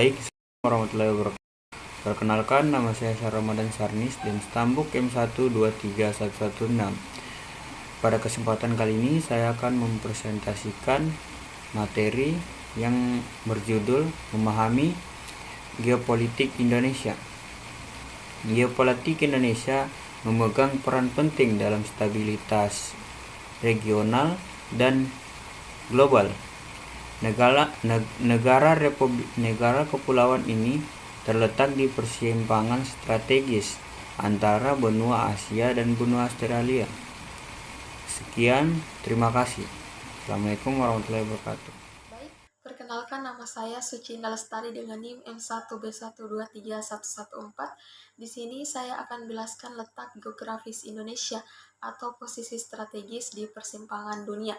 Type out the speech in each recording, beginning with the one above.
Baik, Assalamualaikum warahmatullahi wabarakatuh. Perkenalkan, nama saya Ramadan Sarnis dan stambuk M1231116. Pada kesempatan kali ini saya akan mempresentasikan materi yang berjudul Memahami Geopolitik Indonesia. Geopolitik Indonesia memegang peran penting dalam stabilitas regional dan global. Negara kepulauan ini terletak di persimpangan strategis antara benua Asia dan benua Australia. Sekian, terima kasih. Assalamualaikum warahmatullahi wabarakatuh. Baik, perkenalkan nama saya Sucinda Lestari dengan NIM M1B1231114. Di sini saya akan menjelaskan letak geografis Indonesia atau posisi strategis di persimpangan dunia.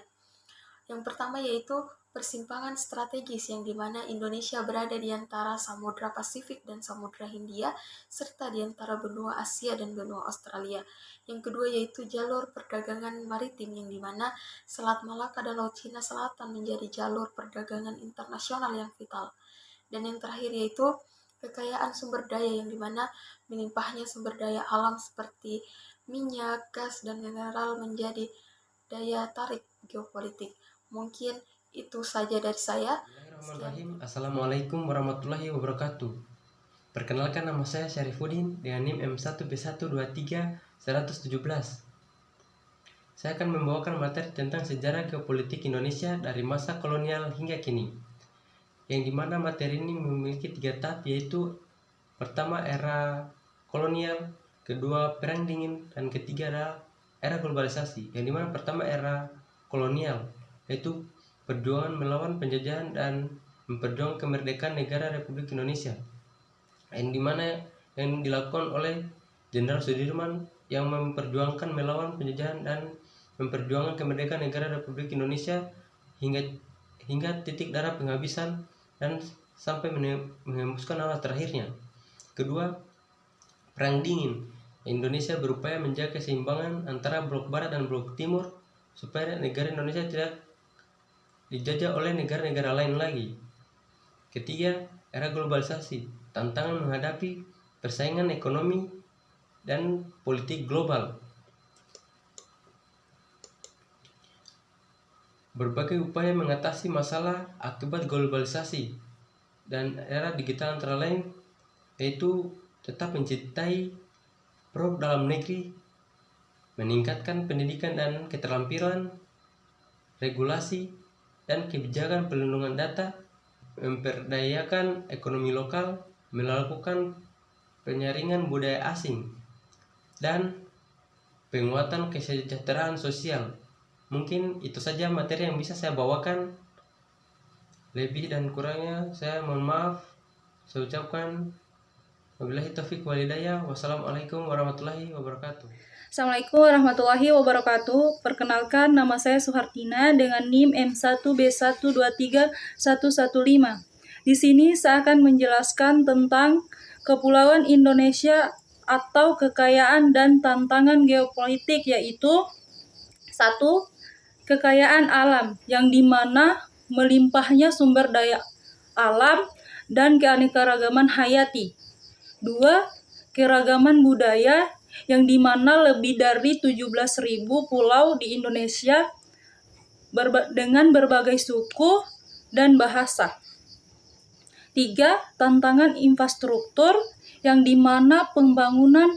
Yang pertama yaitu persimpangan strategis yang dimana Indonesia berada di antara Samudra Pasifik dan Samudra Hindia serta di antara benua Asia dan benua Australia. Yang kedua yaitu jalur perdagangan maritim yang dimana Selat Malaka dan Laut Cina Selatan menjadi jalur perdagangan internasional yang vital. Dan yang terakhir yaitu kekayaan sumber daya yang dimana melimpahnya sumber daya alam seperti minyak, gas, dan mineral menjadi daya tarik geopolitik. Mungkin itu saja dari saya. Bismillahirrahmanirrahim. Assalamualaikum warahmatullahi wabarakatuh. Perkenalkan, nama saya Syarifuddin dengan NIM M1B1231117. Saya akan membawakan materi tentang sejarah geopolitik Indonesia dari masa kolonial hingga kini, yang dimana materi ini memiliki 3 tahap, yaitu pertama era kolonial, kedua perang dingin, dan ketiga adalah era globalisasi. Yang dimana pertama era kolonial yaitu perjuangan melawan penjajahan dan memperjuangkan kemerdekaan negara Republik Indonesia, yang dimana yang dilakukan oleh Jenderal Sudirman yang memperjuangkan melawan penjajahan dan memperjuangkan kemerdekaan negara Republik Indonesia hingga titik darah penghabisan dan sampai menghembuskan nyawa terakhirnya. Kedua, perang dingin. Indonesia berupaya menjaga keseimbangan antara blok barat dan blok timur supaya negara Indonesia tidak dijajah oleh negara-negara lain lagi. Ketiga, era globalisasi, tantangan menghadapi persaingan ekonomi dan politik global. Berbagai upaya mengatasi masalah akibat globalisasi dan era digital antara lain yaitu tetap mencintai produk dalam negeri, meningkatkan pendidikan dan keterampilan, regulasi dan kebijakan perlindungan data, memperdayakan ekonomi lokal, melakukan penyaringan budaya asing, dan penguatan kesejahteraan sosial. Mungkin itu saja materi yang bisa saya bawakan. Lebih dan kurangnya saya mohon maaf. Saya ucapkan wabillahi taufiq wal hidayah. Wassalamualaikum warahmatullahi wabarakatuh. Assalamualaikum warahmatullahi wabarakatuh. Perkenalkan, nama saya Suhartina dengan NIM M1B1231115. Di sini saya akan menjelaskan tentang Kepulauan Indonesia atau kekayaan dan tantangan geopolitik, yaitu 1. Kekayaan alam yang dimana melimpahnya sumber daya alam dan keanekaragaman hayati. 2. Keragaman budaya yang dimana lebih dari 17.000 pulau di Indonesia dengan berbagai suku dan bahasa. 3. Tantangan infrastruktur yang dimana pembangunan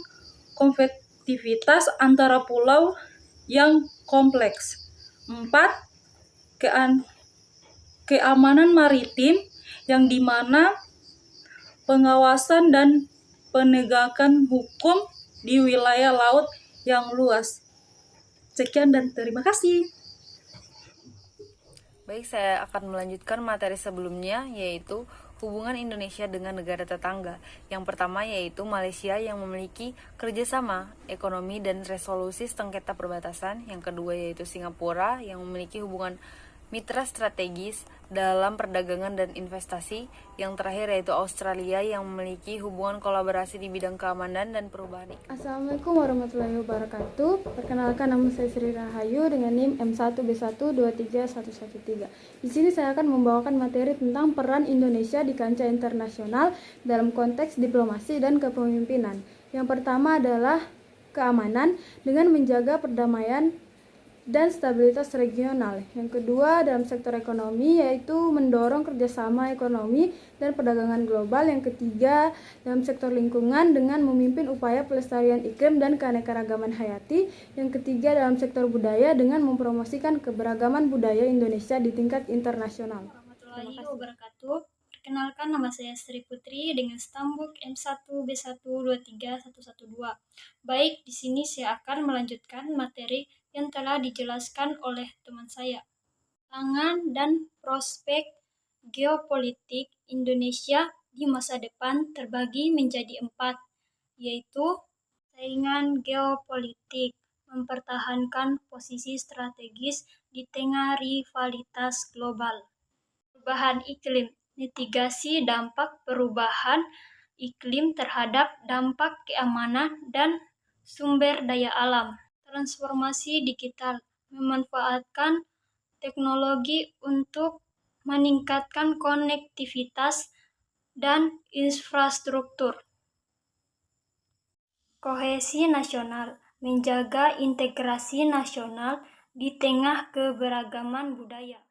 konektivitas antara pulau yang kompleks. 4. Keamanan maritim yang dimana pengawasan dan penegakan hukum di wilayah laut yang luas. Sekian dan terima kasih. Baik, saya akan melanjutkan materi sebelumnya, yaitu hubungan Indonesia dengan negara tetangga. Yang pertama yaitu Malaysia yang memiliki kerjasama ekonomi dan resolusi sengketa perbatasan. Yang kedua yaitu Singapura yang memiliki hubungan mitra strategis dalam perdagangan dan investasi. Yang terakhir yaitu Australia yang memiliki hubungan kolaborasi di bidang keamanan dan perubahan iklim. Assalamualaikum warahmatullahi wabarakatuh. Perkenalkan, nama saya Sri Rahayu dengan NIM M1B1231113. Di sini saya akan membawakan materi tentang peran Indonesia di kancah internasional dalam konteks diplomasi dan kepemimpinan. Yang pertama adalah keamanan dengan menjaga perdamaian dan stabilitas regional. Yang kedua, dalam sektor ekonomi, yaitu mendorong kerjasama ekonomi dan perdagangan global. Yang ketiga, dalam sektor lingkungan dengan memimpin upaya pelestarian iklim dan keanekaragaman hayati. Yang ketiga, dalam sektor budaya dengan mempromosikan keberagaman budaya Indonesia di tingkat internasional. Warahmatullahi wabarakatuh. Perkenalkan, nama saya Sri Putri dengan stambuk M1B1231112. Baik, di sini saya akan melanjutkan materi yang telah dijelaskan oleh teman saya. Tantangan dan prospek geopolitik Indonesia di masa depan terbagi menjadi 4, yaitu saingan geopolitik, mempertahankan posisi strategis di tengah rivalitas global, perubahan iklim, mitigasi dampak perubahan iklim terhadap dampak keamanan dan sumber daya alam, transformasi digital, memanfaatkan teknologi untuk meningkatkan konektivitas dan infrastruktur, kohesi nasional, menjaga integrasi nasional di tengah keberagaman budaya.